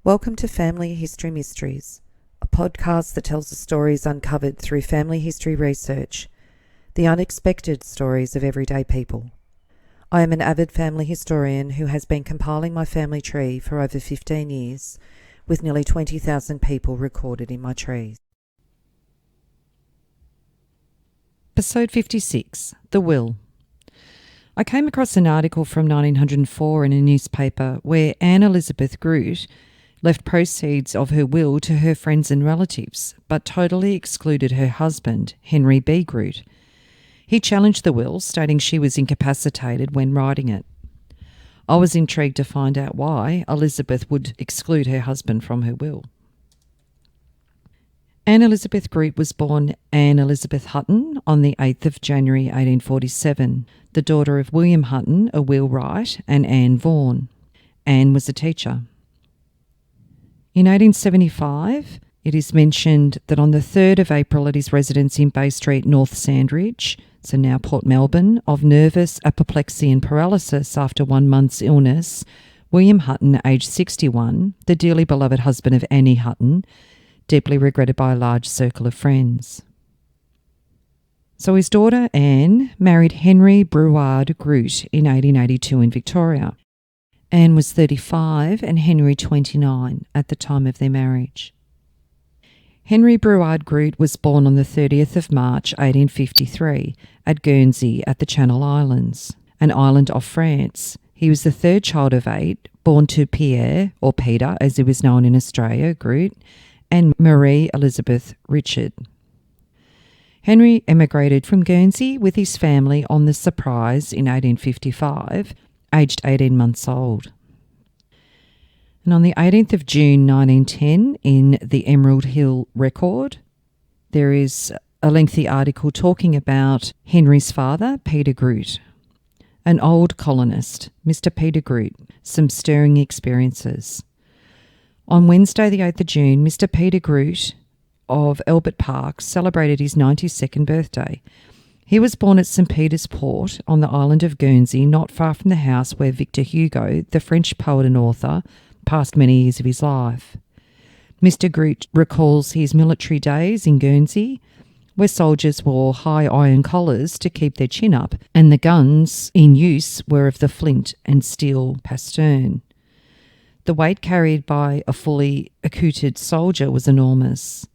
Welcome to Family History Mysteries, a podcast that tells the stories uncovered through family history research, the unexpected stories of everyday people. I am an avid family historian who has been compiling my family tree for over 15 years, with nearly 20,000 people recorded in my trees. Episode 56, The Will. I came across an article from 1904 in a newspaper where Anne Elizabeth Grut left proceeds of her will to her friends and relatives, but totally excluded her husband, Henry B Grut. He challenged the will, stating she was incapacitated when writing it. I was intrigued to find out why Elizabeth would exclude her husband from her will. Anne Elizabeth Grut was born Anne Elizabeth Hutton on the 8th of January 1847, the daughter of William Hutton, a wheelwright, and Anne Vaughan. Anne was a teacher. In 1875, it is mentioned that on the 3rd of April at his residence in Bay Street, North Sandridge, so now Port Melbourne, of nervous apoplexy and paralysis after 1 month's illness, William Hutton, aged 61, the dearly beloved husband of Annie Hutton, deeply regretted by a large circle of friends. So his daughter Anne married Henry Breward Grut in 1882 in Victoria. Anne was 35 and Henry 29 at the time of their marriage. Henry Breward Grut was born on the 30th of March 1853 at Guernsey at the Channel Islands, an island off France. He was the third child of 8, born to Pierre, or Peter as he was known in Australia, Grut, and Marie Elizabeth Richard. Henry emigrated from Guernsey with his family on the Surprise in 1855, aged 18 months old. And on the 18th of June 1910, in the Emerald Hill Record, there is a lengthy article talking about Henry's father, Peter Grut. An old colonist, Mr. Peter Grut, some stirring experiences. On Wednesday the 8th of June, Mr. Peter Grut of Albert Park celebrated his 92nd birthday. He was born at St. Peter's Port on the island of Guernsey, not far from the house where Victor Hugo, the French poet and author, passed many years of his life. Mr. Grut recalls his military days in Guernsey, where soldiers wore high iron collars to keep their chin up, and the guns in use were of the flint and steel pastern. The weight carried by a fully accoutred soldier was enormous.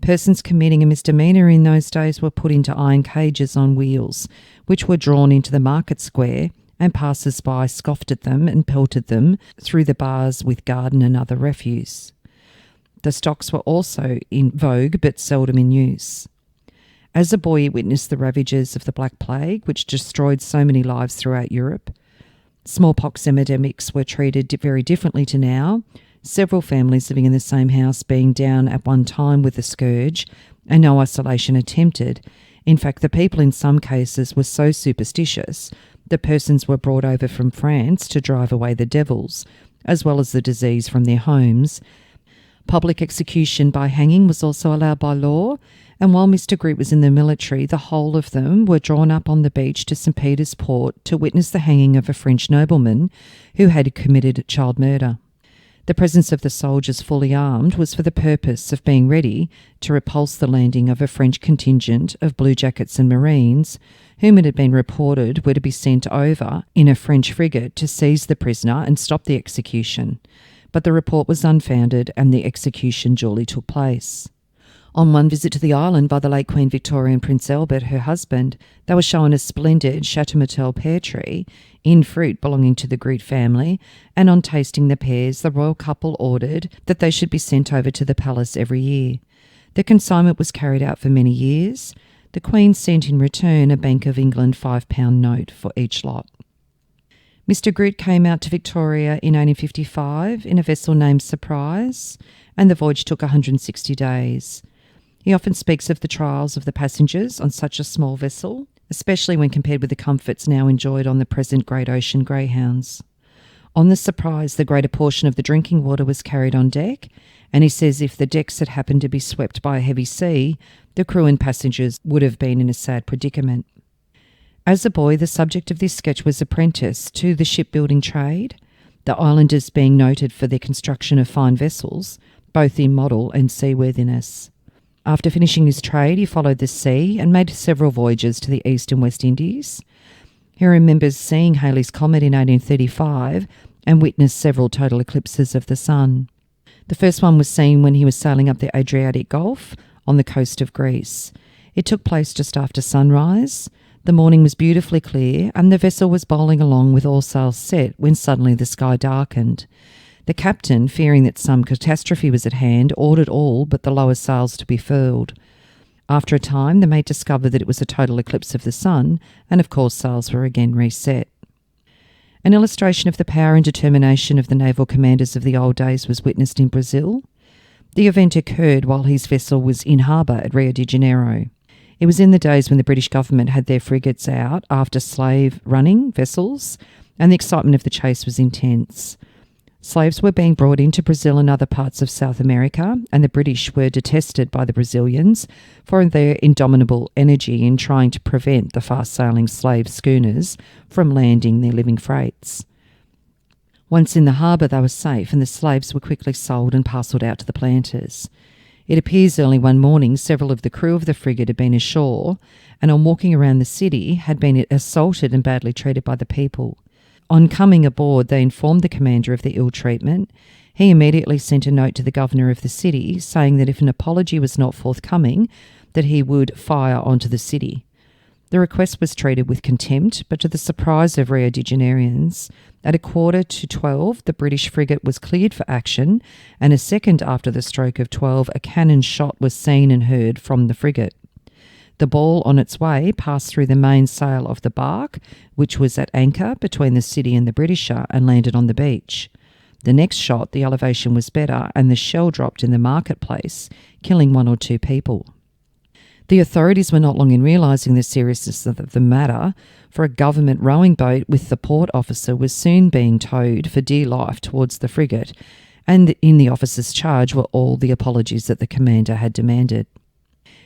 Persons committing a misdemeanour in those days were put into iron cages on wheels, which were drawn into the market square, and passers-by scoffed at them and pelted them through the bars with garden and other refuse. The stocks were also in vogue but seldom in use. As a boy, he witnessed the ravages of the Black Plague, which destroyed so many lives throughout Europe. Smallpox epidemics were treated very differently to now, several families living in the same house being down at one time with the scourge and no isolation attempted. In fact, the people in some cases were so superstitious that persons were brought over from France to drive away the devils, as well as the disease from their homes. Public execution by hanging was also allowed by law, and while Mr. Grut was in the military, the whole of them were drawn up on the beach to St. Peter's Port to witness the hanging of a French nobleman who had committed child murder. The presence of the soldiers fully armed was for the purpose of being ready to repulse the landing of a French contingent of bluejackets and marines, whom it had been reported were to be sent over in a French frigate to seize the prisoner and stop the execution. But the report was unfounded and the execution duly took place. On one visit to the island by the late Queen Victoria and Prince Albert, her husband, they were shown a splendid Chateaumartel pear tree in fruit belonging to the Grut family, and on tasting the pears, the royal couple ordered that they should be sent over to the palace every year. The consignment was carried out for many years. The Queen sent in return a Bank of England £5 note for each lot. Mr. Grut came out to Victoria in 1855 in a vessel named Surprise, and the voyage took 160 days. He often speaks of the trials of the passengers on such a small vessel, especially when compared with the comforts now enjoyed on the present great ocean greyhounds. On the Surprise, the greater portion of the drinking water was carried on deck, and he says if the decks had happened to be swept by a heavy sea, the crew and passengers would have been in a sad predicament. As a boy, the subject of this sketch was apprenticed to the shipbuilding trade. the islanders being noted for their construction of fine vessels, both in model and seaworthiness. After finishing his trade, he followed the sea and made several voyages to the East and West Indies. He remembers seeing Halley's Comet in 1835 and witnessed several total eclipses of the sun. The first one was seen when he was sailing up the Adriatic Gulf on the coast of Greece. It took place just after sunrise. The morning was beautifully clear and the vessel was bowling along with all sails set when suddenly the sky darkened. The captain, fearing that some catastrophe was at hand, ordered all but the lower sails to be furled. After a time, the mate discovered that it was a total eclipse of the sun, and of course sails were again reset. An illustration of the power and determination of the naval commanders of the old days was witnessed in Brazil. The event occurred while his vessel was in harbour at Rio de Janeiro. It was in the days when the British government had their frigates out after slave-running vessels, and the excitement of the chase was intense. Slaves were being brought into Brazil and other parts of South America, and the British were detested by the Brazilians for their indomitable energy in trying to prevent the fast-sailing slave schooners from landing their living freights. Once in the harbour, they were safe, and the slaves were quickly sold and parcelled out to the planters. It appears early one morning several of the crew of the frigate had been ashore, and on walking around the city had been assaulted and badly treated by the people. On coming aboard, they informed the commander of the ill treatment. He immediately sent a note to the governor of the city saying that if an apology was not forthcoming, that he would fire onto the city. The request was treated with contempt, but to the surprise of Rio de Janeiroans, at 11:45, the British frigate was cleared for action, and a second after the stroke of 12, a cannon shot was seen and heard from the frigate. The ball on its way passed through the mainsail of the barque, which was at anchor between the city and the Britisher, and landed on the beach. The next shot, the elevation was better, and the shell dropped in the marketplace, killing 1 or 2 people. The authorities were not long in realising the seriousness of the matter, for a government rowing boat with the port officer was soon being towed for dear life towards the frigate, and in the officer's charge were all the apologies that the commander had demanded.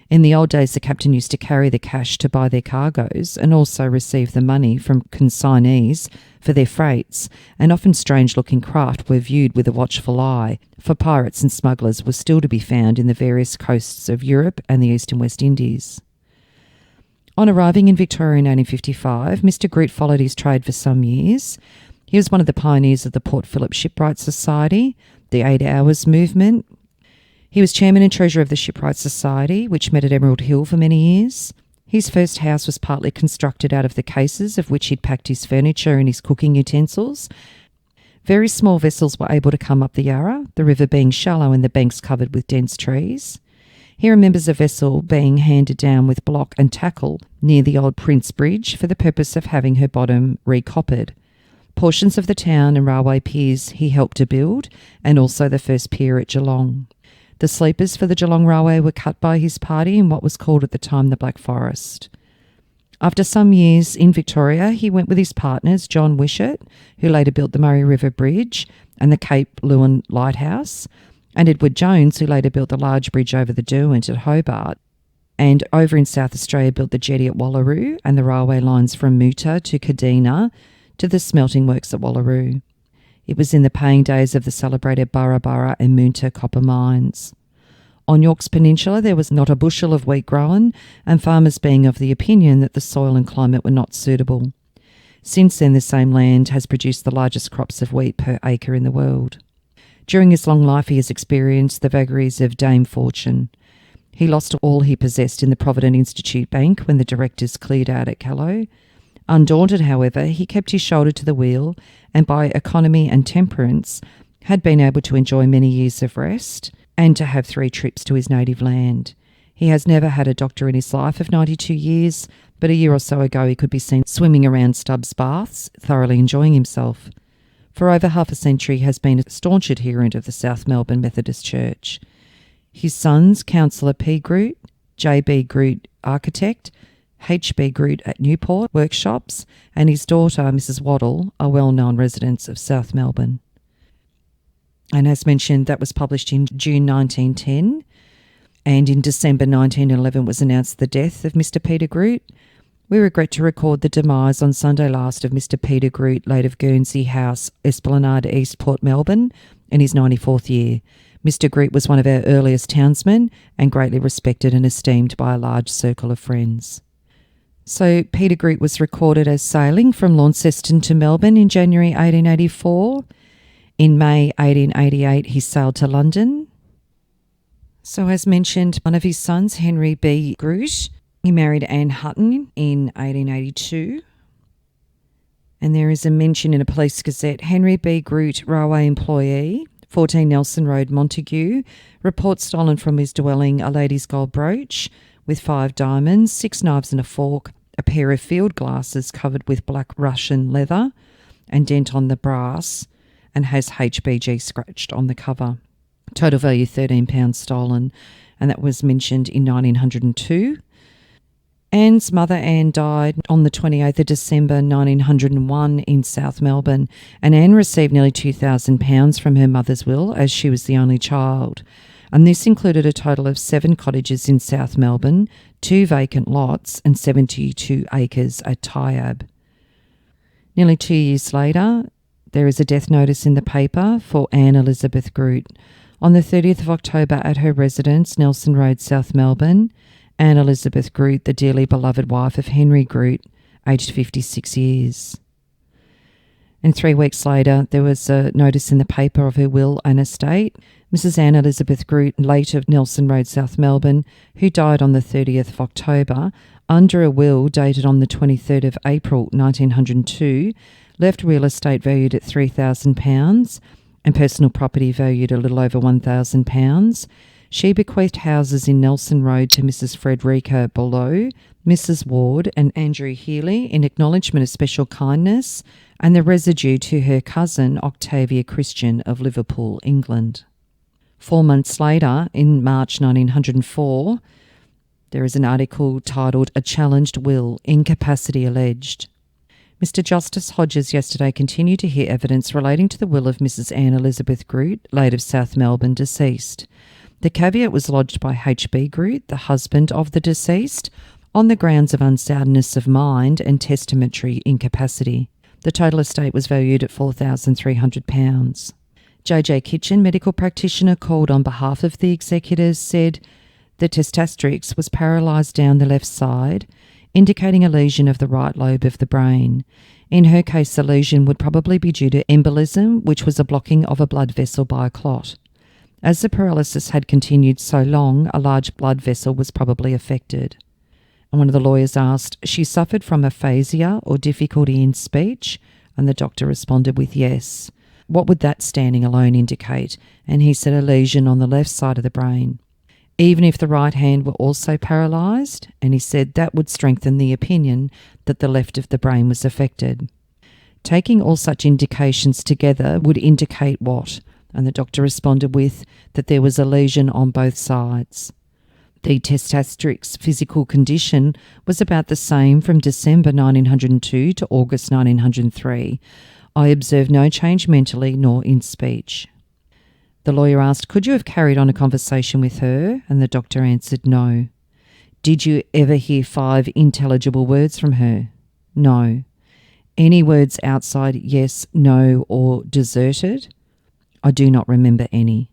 In the old days, the captain used to carry the cash to buy their cargoes and also receive the money from consignees for their freights, and often strange-looking craft were viewed with a watchful eye, for pirates and smugglers were still to be found in the various coasts of Europe and the East and West Indies. On arriving in Victoria in 1855, Mr. Grut followed his trade for some years. He was one of the pioneers of the Port Phillip Shipwright Society, the 8 Hours movement. He was chairman and treasurer of the Shipwright Society, which met at Emerald Hill for many years. His first house was partly constructed out of the cases of which he'd packed his furniture and his cooking utensils. Very small vessels were able to come up the Yarra, the river being shallow and the banks covered with dense trees. He remembers a vessel being handed down with block and tackle near the old Prince Bridge for the purpose of having her bottom recoppered. Portions of the town and railway piers he helped to build, and also the first pier at Geelong. The sleepers for the Geelong Railway were cut by his party in what was called at the time the Black Forest. After some years in Victoria, he went with his partners John Wishart, who later built the Murray River Bridge and the Cape Lewin Lighthouse, and Edward Jones, who later built the large bridge over the Derwent at Hobart, and over in South Australia built the jetty at Wallaroo and the railway lines from Muta to Kadina to the smelting works at Wallaroo. It was in the paying days of the celebrated Burra Burra and Moonta copper mines. On York's Peninsula, there was not a bushel of wheat grown, and farmers being of the opinion that the soil and climate were not suitable. Since then, the same land has produced the largest crops of wheat per acre in the world. During his long life, he has experienced the vagaries of Dame Fortune. He lost all he possessed in the Provident Institute Bank when the directors cleared out at Callow. Undaunted, however, he kept his shoulder to the wheel, and by economy and temperance had been able to enjoy many years of rest and to have 3 trips to his native land. He has never had a doctor in his life of 92 years, but a year or so ago he could be seen swimming around Stubbs Baths, thoroughly enjoying himself. For over half a century he has been a staunch adherent of the South Melbourne Methodist Church. His sons, Councillor P Grut, J B Grut, architect, H B Grut at Newport Workshops, and his daughter, Mrs Waddle, are well-known residents of South Melbourne. And as mentioned, that was published in June 1910, and in December 1911 was announced the death of Mr Peter Grut. We regret to record the demise on Sunday last of Mr. Peter Grut, late of Guernsey House, Esplanade East, Port Melbourne, in his 94th year. Mr. Grut was one of our earliest townsmen and greatly respected and esteemed by a large circle of friends. So Peter Grut was recorded as sailing from Launceston to Melbourne in January 1884. In May 1888, he sailed to London. So as mentioned, one of his sons, Henry B Grut, he married Anne Hutton in 1882. And there is a mention in a police gazette, Henry B Grut, railway employee, 14 Nelson Road, Montague, reports stolen from his dwelling a lady's gold brooch with 5 diamonds, 6 knives and a fork, a pair of field glasses covered with black Russian leather and dent on the brass, and has HBG scratched on the cover. Total value £13 stolen, and that was mentioned in 1902. Anne's mother, Anne, died on the 28th of December 1901 in South Melbourne, and Anne received nearly £2,000 from her mother's will as she was the only child. And this included a total of 7 cottages in South Melbourne, 2 vacant lots and 72 acres at Tyab. Nearly 2 years later, there is a death notice in the paper for Anne Elizabeth Grut. On the 30th of October at her residence, Nelson Road, South Melbourne, Anne Elizabeth Grut, the dearly beloved wife of Henry Grut, aged 56 years. And 3 weeks later, there was a notice in the paper of her will and estate. Mrs. Anne Elizabeth Grut, late of Nelson Road, South Melbourne, who died on the 30th of October, under a will dated on the 23rd of April 1902, left real estate valued at £3,000 and personal property valued a little over £1,000. She bequeathed houses in Nelson Road to Mrs. Frederica Below, Mrs. Ward and Andrew Healy in acknowledgement of special kindness, and the residue to her cousin Octavia Christian of Liverpool, England. 4 months later, in March 1904, there is an article titled A Challenged Will, Incapacity Alleged. Mr. Justice Hodges yesterday continued to hear evidence relating to the will of Mrs. Anne Elizabeth Grut, late of South Melbourne, deceased. The caveat was lodged by H.B. Grut, the husband of the deceased, on the grounds of unsoundness of mind and testamentary incapacity. The total estate was valued at £4,300. J.J. Kitchen, medical practitioner called on behalf of the executors, said the testatrix was paralysed down the left side, indicating a lesion of the right lobe of the brain. In her case, the lesion would probably be due to embolism, which was a blocking of a blood vessel by a clot. As the paralysis had continued so long, a large blood vessel was probably affected. And one of the lawyers asked, she suffered from aphasia or difficulty in speech? And the doctor responded with yes. What would that standing alone indicate? And he said a lesion on the left side of the brain. Even if the right hand were also paralysed, and he said that would strengthen the opinion that the left of the brain was affected. Taking all such indications together would indicate what? And the doctor responded with that there was a lesion on both sides. The testatrix's physical condition was about the same from December 1902 to August 1903. I observed no change mentally nor in speech. The lawyer asked, could you have carried on a conversation with her? And the doctor answered, no. Did you ever hear 5 intelligible words from her? No. Any words outside yes, no, or deserted? I do not remember any.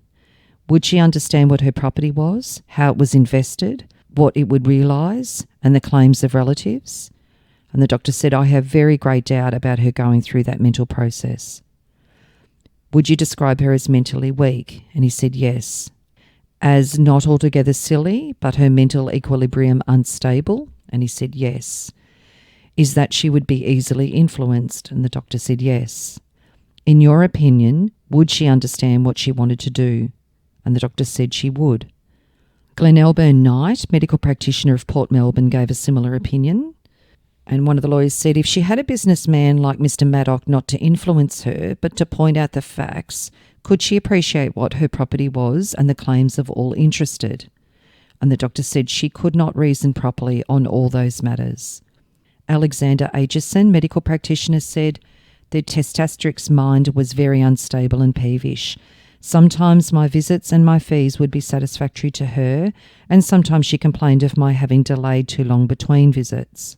Would she understand what her property was, how it was invested, what it would realise, and the claims of relatives? And the doctor said, I have very great doubt about her going through that mental process. Would you describe her as mentally weak? And he said yes. As not altogether silly, but her mental equilibrium unstable? And he said yes. Is that she would be easily influenced? And the doctor said yes. In your opinion, would she understand what she wanted to do? And the doctor said she would. Glenelburn Knight, medical practitioner of Port Melbourne, gave a similar opinion. And one of the lawyers said if she had a businessman like Mr. Maddock not to influence her, but to point out the facts, could she appreciate what her property was and the claims of all interested? And the doctor said she could not reason properly on all those matters. Alexander Aitchison, medical practitioner, said the testatrix's mind was very unstable and peevish. Sometimes my visits and my fees would be satisfactory to her, and sometimes she complained of my having delayed too long between visits.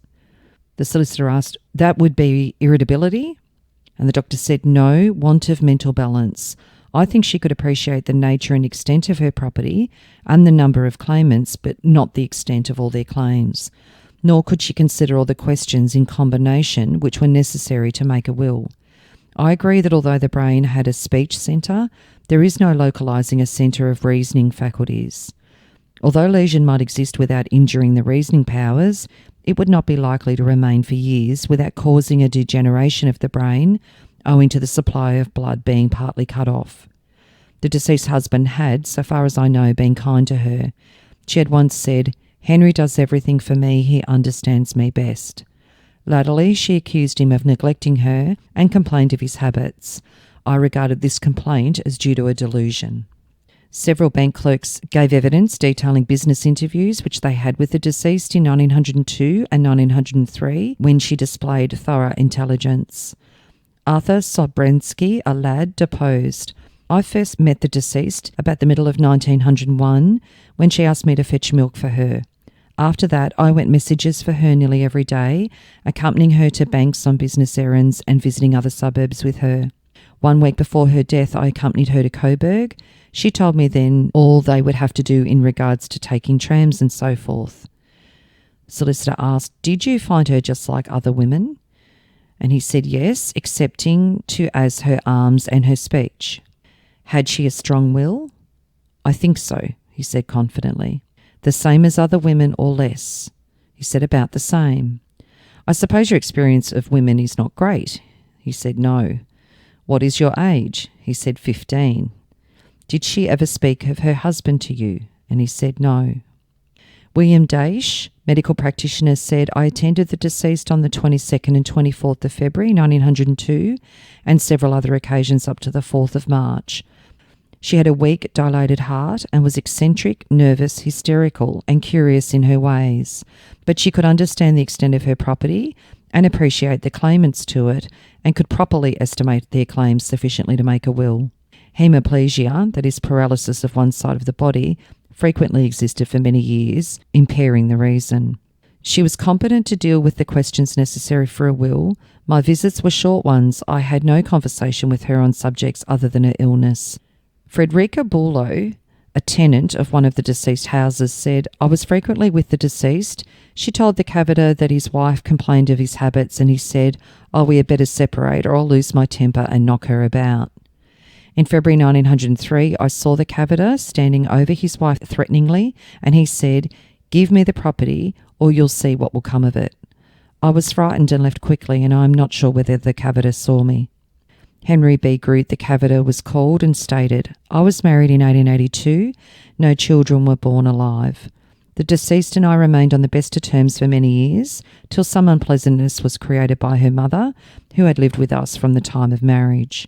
The solicitor asked, "That would be irritability?" And the doctor said, "No, want of mental balance. I think she could appreciate the nature and extent of her property and the number of claimants, but not the extent of all their claims. Nor could she consider all the questions in combination which were necessary to make a will. I agree that although the brain had a speech centre, there is no localising a centre of reasoning faculties. Although lesion might exist without injuring the reasoning powers, it would not be likely to remain for years without causing a degeneration of the brain owing to the supply of blood being partly cut off. The deceased husband had, so far as I know, been kind to her. She had once said, 'Henry does everything for me, he understands me best.' Latterly, she accused him of neglecting her and complained of his habits. I regarded this complaint as due to a delusion." Several bank clerks gave evidence detailing business interviews which they had with the deceased in 1902 and 1903 when she displayed thorough intelligence. Arthur Sobrensky, a lad, deposed, "I first met the deceased about the middle of 1901 when she asked me to fetch milk for her. After that, I went messages for her nearly every day, accompanying her to banks on business errands and visiting other suburbs with her. 1 week before her death, I accompanied her to Coburg. She told me then all they would have to do in regards to taking trams and so forth." Solicitor asked, "Did you find her just like other women?" And he said yes, excepting to as her arms and her speech. "Had she a strong will?" "I think so," he said confidently. "The same as other women or less?" He said about the same. "I suppose your experience of women is not great?" He said no. "What is your age?" He said 15. "Did she ever speak of her husband to you?" And he said no. William Daish, medical practitioner, said, "I attended the deceased on the 22nd and 24th of February 1902 and several other occasions up to the 4th of March. She had a weak, dilated heart and was eccentric, nervous, hysterical and curious in her ways, but she could understand the extent of her property and appreciate the claimants to it and could properly estimate their claims sufficiently to make a will. Hemiplegia, that is paralysis of one side of the body, frequently existed for many years, impairing the reason. She was competent to deal with the questions necessary for a will. My visits were short ones. I had no conversation with her on subjects other than her illness." Frederica Bulow, a tenant of one of the deceased houses, said, "I was frequently with the deceased. She told the cavator that his wife complained of his habits and he said, 'Oh, we had better separate or I'll lose my temper and knock her about.' In February 1903, I saw the cavator standing over his wife threateningly and he said, 'Give me the property or you'll see what will come of it.' I was frightened and left quickly and I am not sure whether the cavator saw me." Henry B Grut, the cavator, was called and stated, "I was married in 1882. No children were born alive. The deceased and I remained on the best of terms for many years, till some unpleasantness was created by her mother, who had lived with us from the time of marriage.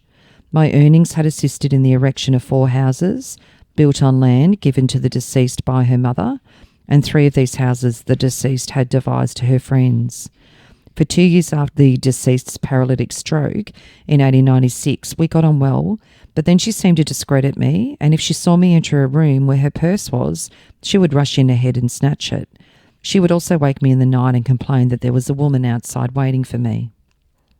My earnings had assisted in the erection of 4 houses, built on land given to the deceased by her mother, and 3 of these houses the deceased had devised to her friends. For 2 years after the deceased's paralytic stroke, in 1896, we got on well, but then she seemed to discredit me, and if she saw me enter a room where her purse was, she would rush in ahead and snatch it. She would also wake me in the night and complain that there was a woman outside waiting for me.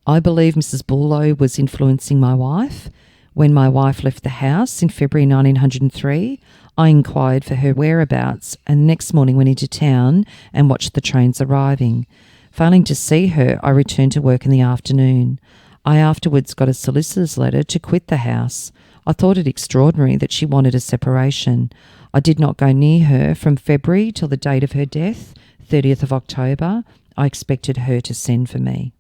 I believe Mrs. Bulow was influencing my wife. When my wife left the house in February 1903, I inquired for her whereabouts and the next morning went into town and watched the trains arriving. Failing to see her, I returned to work in the afternoon. I afterwards got a solicitor's letter to quit the house. I thought it extraordinary that she wanted a separation. I did not go near her from February till the date of her death, 30th of October. I expected her to send for me."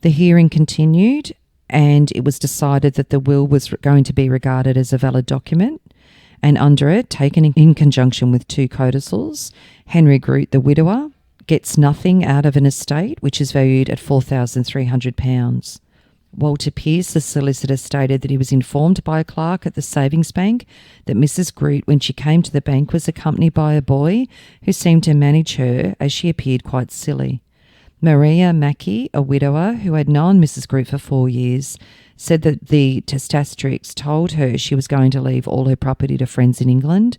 The hearing continued and it was decided that the will was going to be regarded as a valid document, and under it, taken in conjunction with 2 codicils, Henry Grut, the widower, gets nothing out of an estate which is valued at £4,300. Walter Pearce, the solicitor, stated that he was informed by a clerk at the savings bank that Mrs. Grut, when she came to the bank, was accompanied by a boy who seemed to manage her as she appeared quite silly. Maria Mackey, a widower who had known Mrs. Grut for 4 years, said that the testatrix told her she was going to leave all her property to friends in England.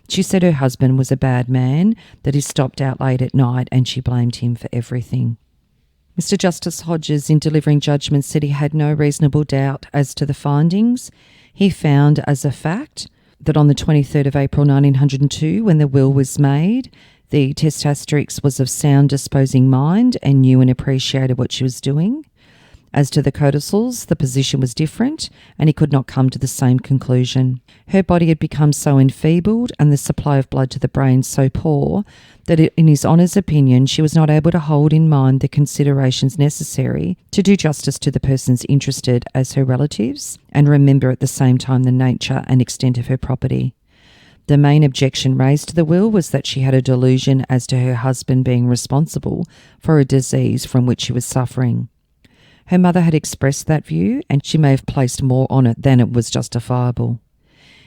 She said her husband was a bad man, that he stopped out late at night and she blamed him for everything. Mr Justice Hodges, in delivering judgment, said he had no reasonable doubt as to the findings. He found as a fact that on the 23rd of April 1902, when the will was made, the testatrix was of sound disposing mind and knew and appreciated what she was doing. As to the codicils, the position was different and he could not come to the same conclusion. Her body had become so enfeebled and the supply of blood to the brain so poor that in his Honour's opinion she was not able to hold in mind the considerations necessary to do justice to the persons interested as her relatives and remember at the same time the nature and extent of her property. The main objection raised to the will was that she had a delusion as to her husband being responsible for a disease from which she was suffering. Her mother had expressed that view, and she may have placed more on it than it was justifiable.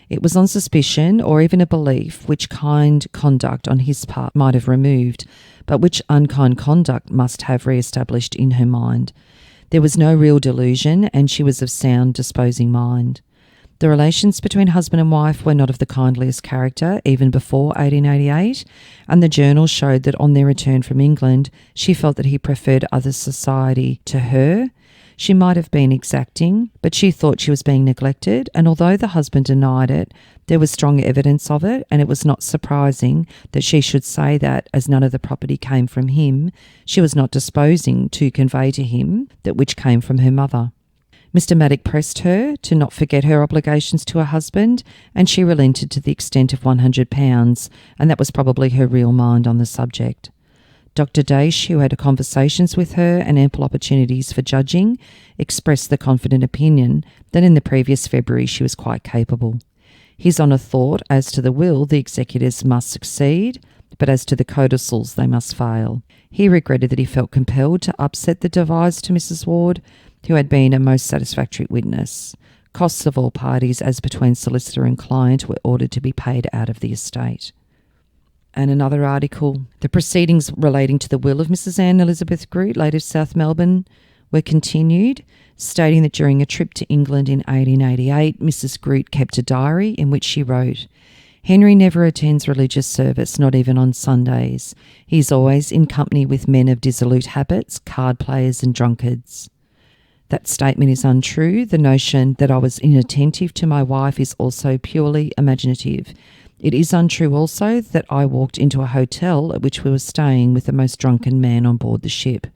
It was on suspicion, or even a belief, which kind conduct on his part might have removed, but which unkind conduct must have re-established in her mind. There was no real delusion, and she was of sound disposing mind. The relations between husband and wife were not of the kindliest character, even before 1888, and the journal showed that on their return from England, she felt that he preferred other society to her. She might have been exacting, but she thought she was being neglected, and although the husband denied it, there was strong evidence of it, and it was not surprising that she should say that, as none of the property came from him, she was not disposing to convey to him that which came from her mother. Mr Maddock pressed her to not forget her obligations to her husband, and she relented to the extent of £100, and that was probably her real mind on the subject. Dr Daish, who had conversations with her and ample opportunities for judging, expressed the confident opinion that in the previous February she was quite capable. His Honour thought as to the will the executors must succeed, but as to the codicils they must fail. He regretted that he felt compelled to upset the devise to Mrs Ward, who had been a most satisfactory witness. Costs of all parties, as between solicitor and client, were ordered to be paid out of the estate. And another article, the proceedings relating to the will of Mrs Anne Elizabeth Grut, late of South Melbourne, were continued, stating that during a trip to England in 1888, Mrs Grut kept a diary in which she wrote, "Henry never attends religious service, not even on Sundays. He is always in company with men of dissolute habits, card players and drunkards." That statement is untrue. The notion that I was inattentive to my wife is also purely imaginative. It is untrue also that I walked into a hotel at which we were staying with the most drunken man on board the ship.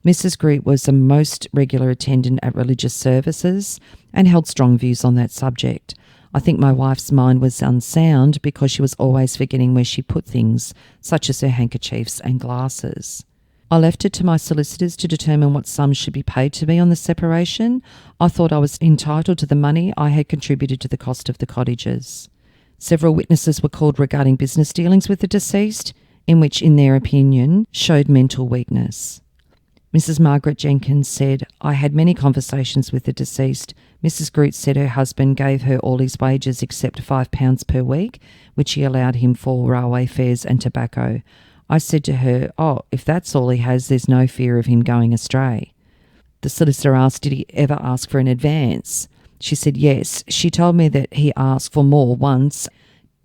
Mrs Grut was a most regular attendant at religious services and held strong views on that subject. I think my wife's mind was unsound because she was always forgetting where she put things, such as her handkerchiefs and glasses. I left it to my solicitors to determine what sums should be paid to me on the separation. I thought I was entitled to the money I had contributed to the cost of the cottages. Several witnesses were called regarding business dealings with the deceased, in which, in their opinion, showed mental weakness. Mrs Margaret Jenkins said, "I had many conversations with the deceased. Mrs Grut said her husband gave her all his wages except £5 per week, which he allowed him for railway fares and tobacco. I said to her, 'Oh, if that's all he has, there's no fear of him going astray.' The solicitor asked, 'Did he ever ask for an advance?' She said, 'Yes. She told me that he asked for more once.'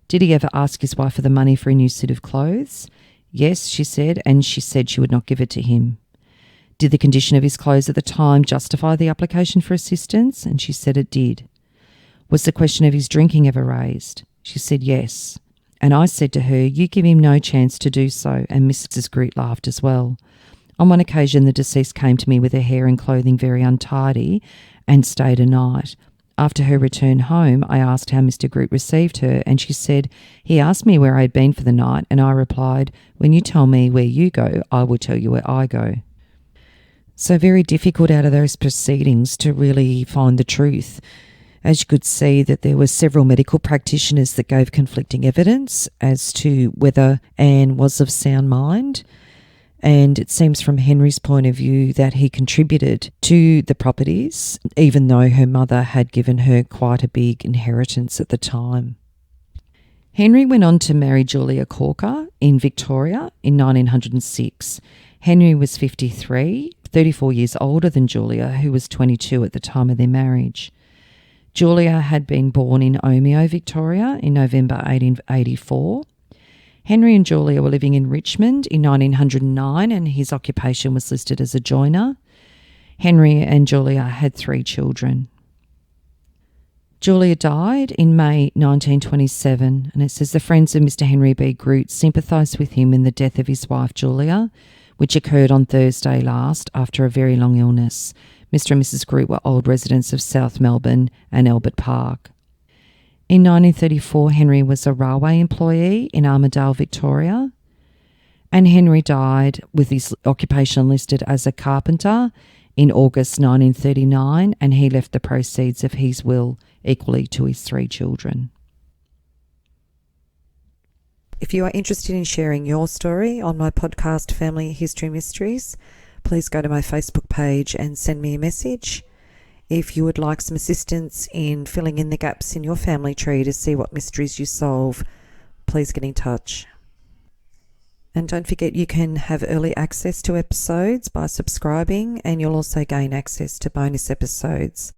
'Did he ever ask his wife for the money for a new suit of clothes?' 'Yes,' she said, and she said she would not give it to him.' 'Did the condition of his clothes at the time justify the application for assistance?' And she said it did. 'Was the question of his drinking ever raised?' She said yes. And I said to her, 'You give him no chance to do so,' and Mrs Grut laughed as well. On one occasion, the deceased came to me with her hair and clothing very untidy and stayed a night. After her return home, I asked how Mr Grut received her, and she said, 'He asked me where I had been for the night, and I replied, "When you tell me where you go, I will tell you where I go." So very difficult out of those proceedings to really find the truth. As you could see, that there were several medical practitioners that gave conflicting evidence as to whether Anne was of sound mind. And it seems from Henry's point of view that he contributed to the properties, even though her mother had given her quite a big inheritance at the time. Henry went on to marry Julia Corker in Victoria in 1906. Henry was 53, 34 years older than Julia, who was 22 at the time of their marriage. Julia had been born in Omeo, Victoria in November 1884. Henry and Julia were living in Richmond in 1909 and his occupation was listed as a joiner. Henry and Julia had 3 children. Julia died in May 1927, and it says the friends of Mr. Henry B Grut sympathised with him in the death of his wife Julia, which occurred on Thursday last after a very long illness. Mr. and Mrs. Grut were old residents of South Melbourne and Albert Park. In 1934, Henry was a railway employee in Armidale, Victoria, and Henry died with his occupation listed as a carpenter in August 1939, and he left the proceeds of his will equally to his 3 children. If you are interested in sharing your story on my podcast Family History Mysteries, please go to my Facebook page and send me a message. If you would like some assistance in filling in the gaps in your family tree to see what mysteries you solve, please get in touch. And don't forget you can have early access to episodes by subscribing, and you'll also gain access to bonus episodes.